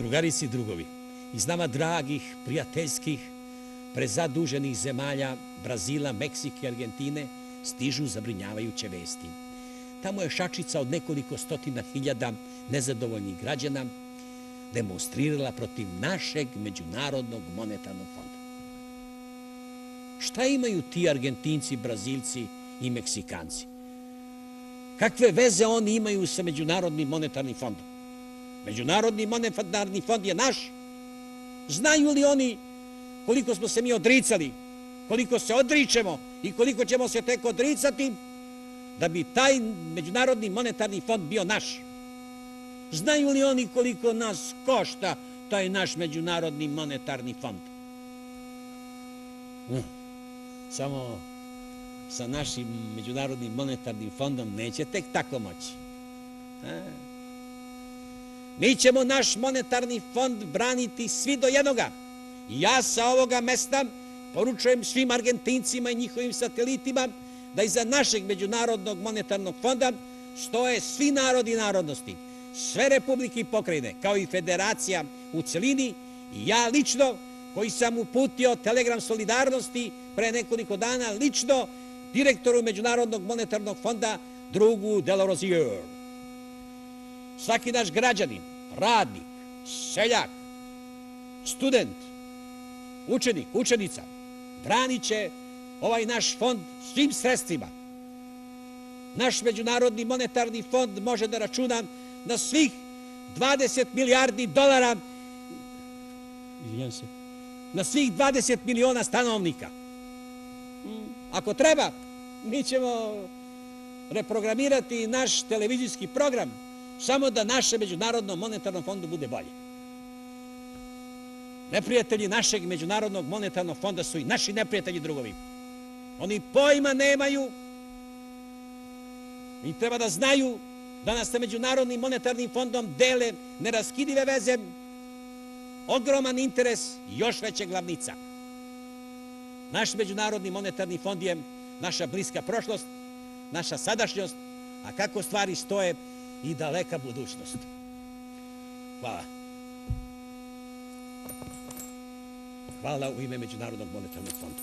drugarici i drugovi, iz nama dragih, prijateljskih, prezaduženih zemalja Brazila, Meksike i Argentine stižu zabrinjavajuće vesti. Tamo je šačica od nekoliko stotina hiljada nezadovoljnih građana demonstrirala protiv našeg Međunarodnog monetarnog fonda. Šta imaju ti Argentinci, Brazilci i Meksikanci? Kakve veze oni imaju sa Međunarodnim monetarnim fondom? Međunarodni monetarni fond je naš. Znaju li oni koliko smo se mi odricali, koliko se odričemo i koliko ćemo se tek odricati da bi taj Međunarodni monetarni fond bio naš? Znaju li oni koliko nas košta taj naš Međunarodni monetarni fond? Samo sa našim Međunarodnim monetarnim fondom neće tek tako moći. Mi ćemo naš monetarni fond braniti svi do jednoga. Ja sa ovoga mesta poručujem svim Argentincima i njihovim satelitima da iza našeg Međunarodnog monetarnog fonda stoje svi narodi i narodnosti, sve republike i pokrajine, kao i federacija u celini, i ja lično, koji sam uputio telegram solidarnosti pre nekoliko dana, lično direktoru Međunarodnog monetarnog fonda, drugu Delorozier. Svaki naš građanin, radnik, seljak, student, učenik, učenica, branit će ovaj naš fond svim sredstvima. Naš Međunarodni monetarni fond može da računa na svih 20 milijardi dolara, na svih 20 miliona stanovnika. Ako treba, mi ćemo reprogramirati naš televizijski program samo da naše Međunarodnom monetarnom fondu bude bolje. Neprijatelji našeg Međunarodnog monetarnog fonda su i naši neprijatelji drugovi. Oni pojma nemaju i treba da znaju da nas sa Međunarodnim monetarnim fondom dele neraskidive veze, ogroman interes i još veća glavnica. Naš Međunarodni monetarni fond je naša bliska prošlost, naša sadašnjost, a kako stvari stoje, i daleka budućnost. Hvala. Hvala u ime Međunarodnog monetarnog fonda.